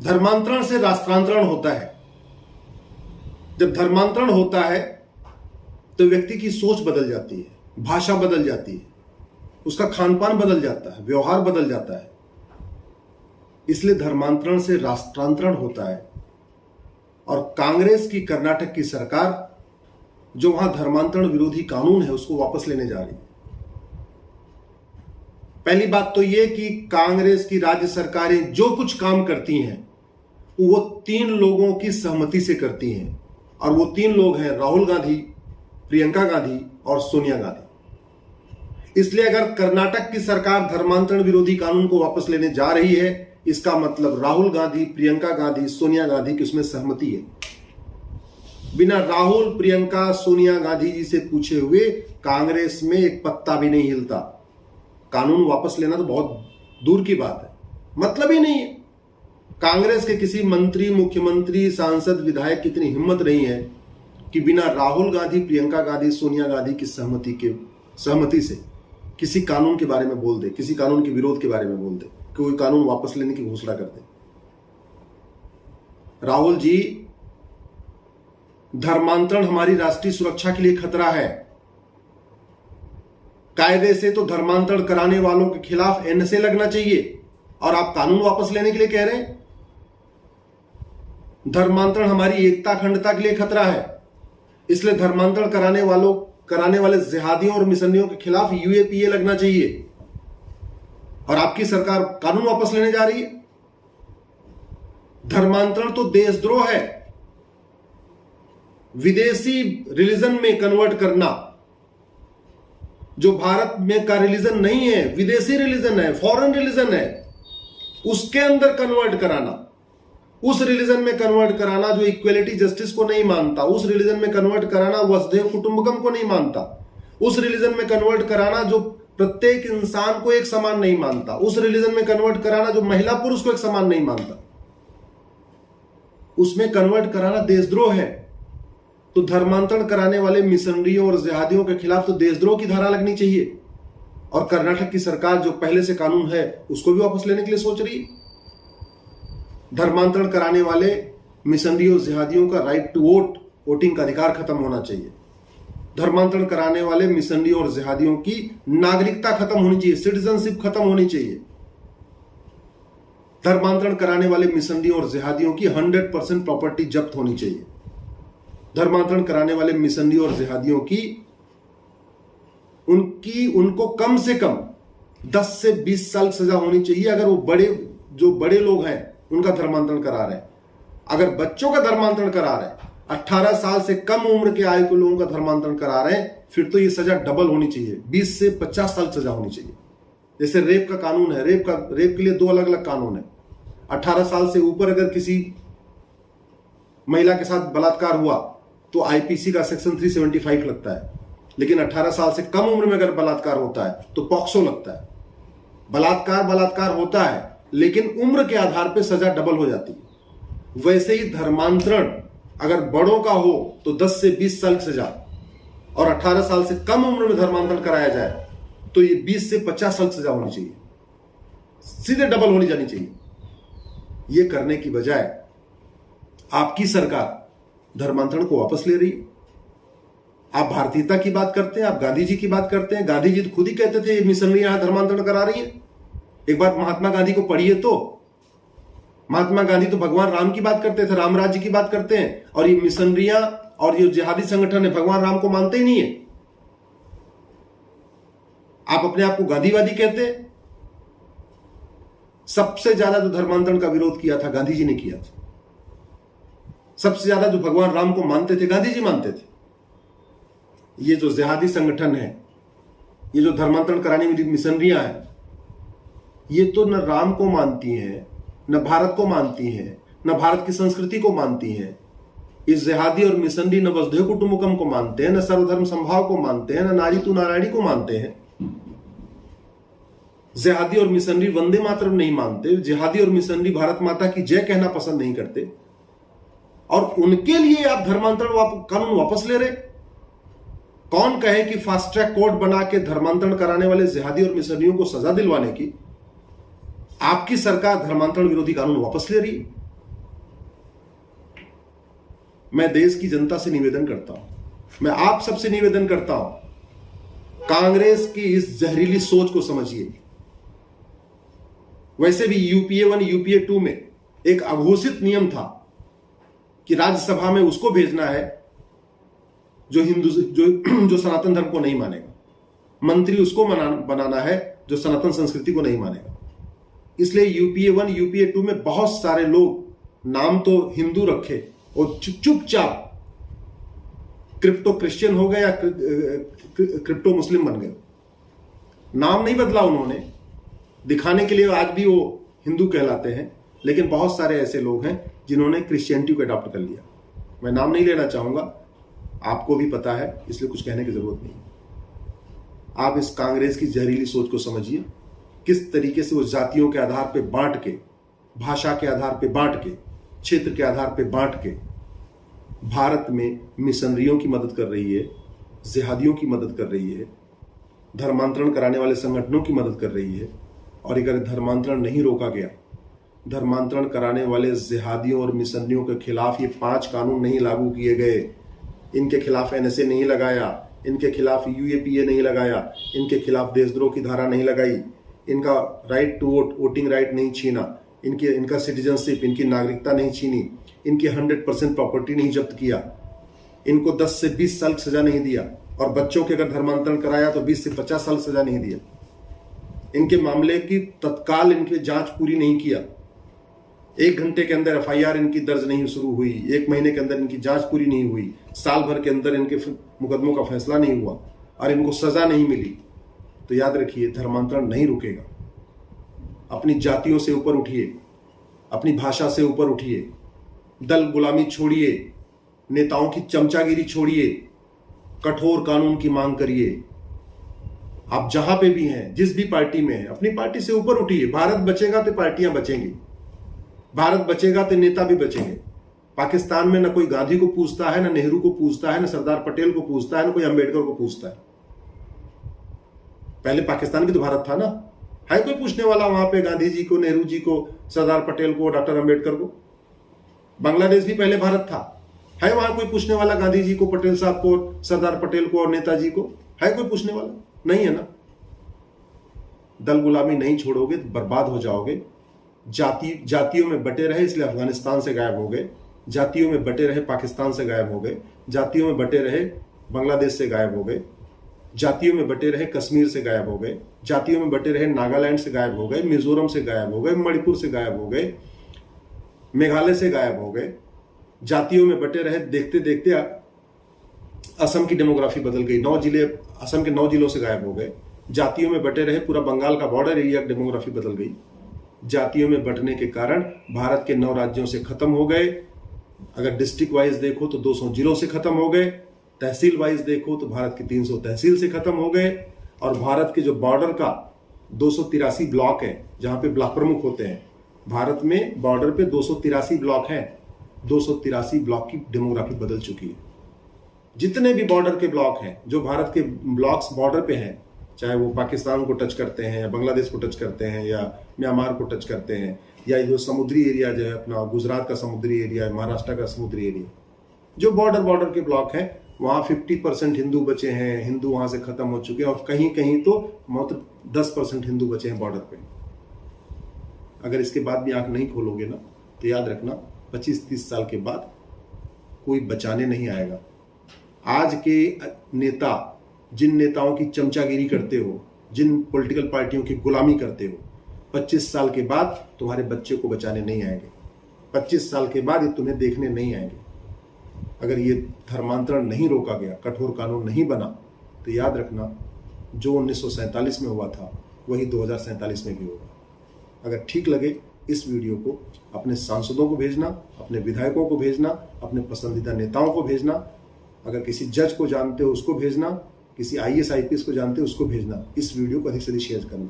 धर्मांतरण से राष्ट्रांतरण होता है। जब धर्मांतरण होता है तो व्यक्ति की सोच बदल जाती है, भाषा बदल जाती है, उसका खान पान बदल जाता है, व्यवहार बदल जाता है। इसलिए धर्मांतरण से राष्ट्रांतरण होता है। और कांग्रेस की कर्नाटक की सरकार जो वहां धर्मांतरण विरोधी कानून है उसको वापस लेने जा रही है। पहली बात तो यह कि कांग्रेस की राज्य सरकारें जो कुछ काम करती हैं वो 3 लोगों की सहमति से करती हैं, और वो 3 लोग हैं राहुल गांधी, प्रियंका गांधी और सोनिया गांधी। इसलिए अगर कर्नाटक की सरकार धर्मांतरण विरोधी कानून को वापस लेने जा रही है, इसका मतलब राहुल गांधी, प्रियंका गांधी, सोनिया गांधी की उसमें सहमति है। बिना राहुल, प्रियंका, सोनिया गांधी जी से पूछे हुए कांग्रेस में एक पत्ता भी नहीं हिलता। कानून वापस लेना तो बहुत दूर की बात है, मतलब ही नहीं है। कांग्रेस के किसी मंत्री, मुख्यमंत्री, सांसद, विधायक की इतनी हिम्मत नहीं है कि बिना राहुल गांधी, प्रियंका गांधी, सोनिया गांधी की सहमति से किसी कानून के बारे में बोल दे, किसी कानून के विरोध के बारे में बोल दे, कोई कानून वापस लेने की घोषणा कर दे। राहुल जी, धर्मांतरण हमारी राष्ट्रीय सुरक्षा के लिए खतरा है। कायदे से तो धर्मांतरण कराने वालों के खिलाफ एनएसए लगना चाहिए, और आप कानून वापस लेने के लिए कह रहे हैं। धर्मांतरण हमारी एकता, अखंडता के लिए खतरा है, इसलिए धर्मांतरण कराने वाले जिहादियों और मिशनरियों के खिलाफ यूएपीए लगना चाहिए, और आपकी सरकार कानून वापस लेने जा रही है। धर्मांतरण तो देशद्रोह है। विदेशी रिलीजन में कन्वर्ट करना, जो भारत में का रिलीजन नहीं है, विदेशी रिलीजन है, फॉरेन रिलीजन है, उसके अंदर कन्वर्ट कराना, उस रिलीजन में कन्वर्ट कराना जो इक्वलिटी जस्टिस को नहीं मानता, उस रिलीजन में कन्वर्ट कराना वसुधैव कुटुंबकम को नहीं मानता, उस रिलीजन में कन्वर्ट कराना जो प्रत्येक इंसान को एक समान नहीं मानता, उस रिलीजन में कन्वर्ट कराना जो महिला पुरुष को एक समान नहीं मानता, उसमें कन्वर्ट कराना देशद्रोह है। तो धर्मांतरण कराने वाले मिशनरियों और जिहादियों के खिलाफ तो देशद्रोह की धारा लगनी चाहिए। और कर्नाटक की सरकार जो पहले से कानून है उसको भी वापस लेने के लिए सोच रही है। धर्मांतरण कराने वाले मिशनरियों और जिहादियों का राइट टू वोट, वोटिंग का अधिकार खत्म होना चाहिए। धर्मांतरण कराने वाले मिशनरियों और जिहादियों की नागरिकता खत्म होनी चाहिए, सिटीजनशिप खत्म होनी चाहिए। धर्मांतरण कराने वाले मिशनरियों और जिहादियों की 100% प्रॉपर्टी जब्त होनी चाहिए। धर्मांतरण कराने वाले मिशनरियों और जिहादियों की उनको कम से कम 10 से 20 साल सजा होनी चाहिए अगर वो बड़े लोग हैं उनका धर्मांतरण करा रहे हैं। अगर बच्चों का धर्मांतरण करा रहे हैं, 18 साल से कम उम्र के आयु के लोगों का धर्मांतरण करा रहे हैं, फिर तो ये सजा डबल होनी चाहिए, 20 से 50 साल सजा होनी चाहिए। जैसे रेप का कानून है, रेप के लिए 2 अलग अलग कानून है। 18 साल से ऊपर अगर किसी महिला के साथ बलात्कार हुआ तो आईपीसी का सेक्शन 375 लगता है, लेकिन 18 साल से कम उम्र में अगर बलात्कार होता है तो पॉक्सो लगता है। बलात्कार होता है, लेकिन उम्र के आधार पर सजा डबल हो जाती है। वैसे ही धर्मांतरण अगर बड़ों का हो तो 10 से 20 साल की सजा, और 18 साल से कम उम्र में धर्मांतरण कराया जाए तो ये 20 से 50 साल सजा होनी चाहिए, सीधे डबल होनी जानी चाहिए। ये करने की बजाय आपकी सरकार धर्मांतरण को वापस ले रही है। आप भारतीयता की बात करते हैं, आप गांधी जी की बात करते हैं। गांधी जी तो खुद ही कहते थे ये मिशनरियां धर्मांतरण करा रही हैं। एक बार महात्मा गांधी को पढ़िए तो महात्मा गांधी तो भगवान राम की बात करते थे, राम राज्य की बात करते हैं, और ये मिशनरियां और ये जिहादी संगठन है भगवान राम को मानते ही नहीं है। आप अपने आप को गांधीवादी कहते हैं। सबसे ज्यादा जो धर्मांतरण का विरोध किया था गांधी जी ने किया था। सबसे ज्यादा जो भगवान राम को मानते थे गांधी जी मानते थे। ये जो जिहादी संगठन है, ये जो धर्मांतरण कराने वाली मिशनरियां हैं, ये तो न राम को मानती हैं, न भारत को मानती हैं, न भारत की संस्कृति को मानती हैं। इस जिहादी और मिशनरी न वसुधैव कुटुंबकम को मानते हैं, न सर्वधर्म समभाव को मानते हैं, न नारी तू नारायणी को मानते हैं। जिहादी और मिशनरी वंदे मातरम नहीं मानते। जिहादी और मिशनरी भारत माता की जय कहना पसंद नहीं करते, और उनके लिए आप धर्मांतरण कानून वापस ले रहे। कौन कहे कि फास्ट ट्रैक कोर्ट बना के धर्मांतरण कराने वाले जिहादी और मिशनरियों को सजा दिलवाने की आपकी सरकार धर्मांतरण विरोधी कानून वापस ले रही है। मैं देश की जनता से निवेदन करता हूं, मैं आप सबसे निवेदन करता हूं, कांग्रेस की इस जहरीली सोच को समझिए। वैसे भी यूपीए 1 यूपीए 2 में एक अघोषित नियम था कि राज्यसभा में उसको भेजना है जो जो सनातन धर्म को नहीं मानेगा, मंत्री उसको बनाना है जो सनातन संस्कृति को नहीं मानेगा। इसलिए यूपीए 1 यूपीए 2 में बहुत सारे लोग नाम तो हिंदू रखे और चुपचाप क्रिप्टो क्रिश्चियन हो गए या क्रिप्टो मुस्लिम बन गए। नाम नहीं बदला उन्होंने, दिखाने के लिए आज भी वो हिंदू कहलाते हैं, लेकिन बहुत सारे ऐसे लोग हैं जिन्होंने क्रिश्चियनिटी को अडॉप्ट कर लिया। मैं नाम नहीं लेना चाहूंगा, आपको भी पता है, इसलिए कुछ कहने की जरूरत नहीं। आप इस कांग्रेस की जहरीली सोच को समझिए, किस तरीके से वो जातियों के आधार पे बांट के, भाषा के आधार पे बांट के, क्षेत्र के आधार पे बांट के भारत में मिशनरियों की मदद कर रही है, जिहादियों की मदद कर रही है, धर्मांतरण कराने वाले संगठनों की मदद कर रही है। और अगर धर्मांतरण नहीं रोका गया, धर्मांतरण कराने वाले जिहादियों और मिशनरियों के खिलाफ ये 5 कानून नहीं लागू किए गए, इनके खिलाफ एनएसए नहीं लगाया, इनके खिलाफ यूएपीए नहीं लगाया, इनके खिलाफ देशद्रोह की धारा नहीं लगाई, इनका right to vote, voting right नहीं छीना, इनका सिटीजनशिप, इनकी नागरिकता नहीं छीनी, इनकी 100% प्रॉपर्टी नहीं जब्त किया, इनको 10 से 20 साल सजा नहीं दिया, और बच्चों के अगर धर्मांतरण कराया तो 20 से 50 साल सजा नहीं दिया। इनके मामले की तत्काल इनकी जांच पूरी नहीं किया, 1 घंटे के अंदर एफआईआर इनकी दर्ज नहीं शुरू हुई, 1 महीने के अंदर इनकी जांच पूरी नहीं हुई, साल भर के अंदर इनके मुकदमों का फैसला नहीं हुआ और इनको सजा नहीं मिली, तो याद रखिए धर्मांतरण नहीं रुकेगा। अपनी जातियों से ऊपर उठिए, अपनी भाषा से ऊपर उठिए, दल गुलामी छोड़िए, नेताओं की चमचागिरी छोड़िए, कठोर कानून की मांग करिए। आप जहां पे भी हैं, जिस भी पार्टी में हैं, अपनी पार्टी से ऊपर उठिए। भारत बचेगा तो पार्टियां बचेंगी, भारत बचेगा तो नेता भी बचेंगे। पाकिस्तान में न कोई गांधी को पूछता है, न नेहरू को पूछता है, न सरदार पटेल को पूछता है, न कोई अंबेडकर को पूछता है। पहले पाकिस्तान भी तो भारत था ना, है कोई पूछने वाला वहां पे गांधी जी को, नेहरू जी को, सरदार पटेल को, डॉक्टर अंबेडकर को? बांग्लादेश भी पहले भारत था, है वहां कोई पूछने वाला गांधी जी को, पटेल साहब को, सरदार पटेल को और नेताजी को? है कोई पूछने वाला? नहीं है ना। दल गुलामी नहीं छोड़ोगे तो बर्बाद हो जाओगे। जातियों में बटे रहे इसलिए अफगानिस्तान से गायब हो गए, जातियों में बटे रहे पाकिस्तान से गायब हो गए, जातियों में बटे रहे बांग्लादेश से गायब हो गए, जातियों में बटे रहे कश्मीर से गायब हो गए, जातियों में बटे रहे नागालैंड से गायब हो गए, मिजोरम से गायब हो गए, मणिपुर से गायब हो गए, मेघालय से गायब हो गए। जातियों में बटे रहे, देखते देखते असम की डेमोग्राफी बदल गई, 9 जिले असम के 9 जिलों से गायब हो गए। जातियों में बटे रहे, पूरा बंगाल का बॉर्डर एरिया डेमोग्राफी बदल गई। जातियों में बटने के कारण भारत के 9 राज्यों से खत्म हो गए। अगर डिस्ट्रिक्ट वाइज देखो तो 200 जिलों से खत्म हो गए, तहसील वाइज देखो तो भारत की 300 तहसील से खत्म हो गए। और भारत के जो बॉर्डर का 283 ब्लॉक है, जहां पे ब्लॉक प्रमुख होते हैं, भारत में बॉर्डर पे 283 ब्लॉक हैं। 283 ब्लॉक की डेमोग्राफी बदल चुकी है। जितने भी बॉर्डर के ब्लॉक हैं, जो भारत के ब्लॉक्स बॉर्डर पे हैं, चाहे वो पाकिस्तान को टच करते हैं या बांग्लादेश को टच करते हैं या म्यांमार को टच करते हैं, या जो समुद्री एरिया जो है अपना गुजरात का समुद्री एरिया है, महाराष्ट्र का समुद्री एरिया, जो बॉर्डर के ब्लॉक हैं, वहाँ 50% हिंदू बचे हैं। हिंदू वहाँ से खत्म हो चुके हैं और कहीं कहीं तो मात्र 10% हिंदू बचे हैं बॉर्डर पे। अगर इसके बाद भी आंख नहीं खोलोगे ना, तो याद रखना 25-30 साल के बाद कोई बचाने नहीं आएगा। आज के नेता, जिन नेताओं की चमचागिरी करते हो, जिन पॉलिटिकल पार्टियों की गुलामी करते हो, 25 साल के बाद तुम्हारे बच्चे को बचाने नहीं आएंगे। 25 साल के बाद ये तुम्हें देखने नहीं आएंगे। अगर ये धर्मांतरण नहीं रोका गया, कठोर कानून नहीं बना, तो याद रखना जो 1947 में हुआ था वही 2047 में भी होगा। अगर ठीक लगे इस वीडियो को अपने सांसदों को भेजना, अपने विधायकों को भेजना, अपने पसंदीदा नेताओं को भेजना। अगर किसी जज को जानते हो उसको भेजना, किसी IAS IPS को जानते हो उसको भेजना। इस वीडियो को अधिक से अधिक शेयर करना।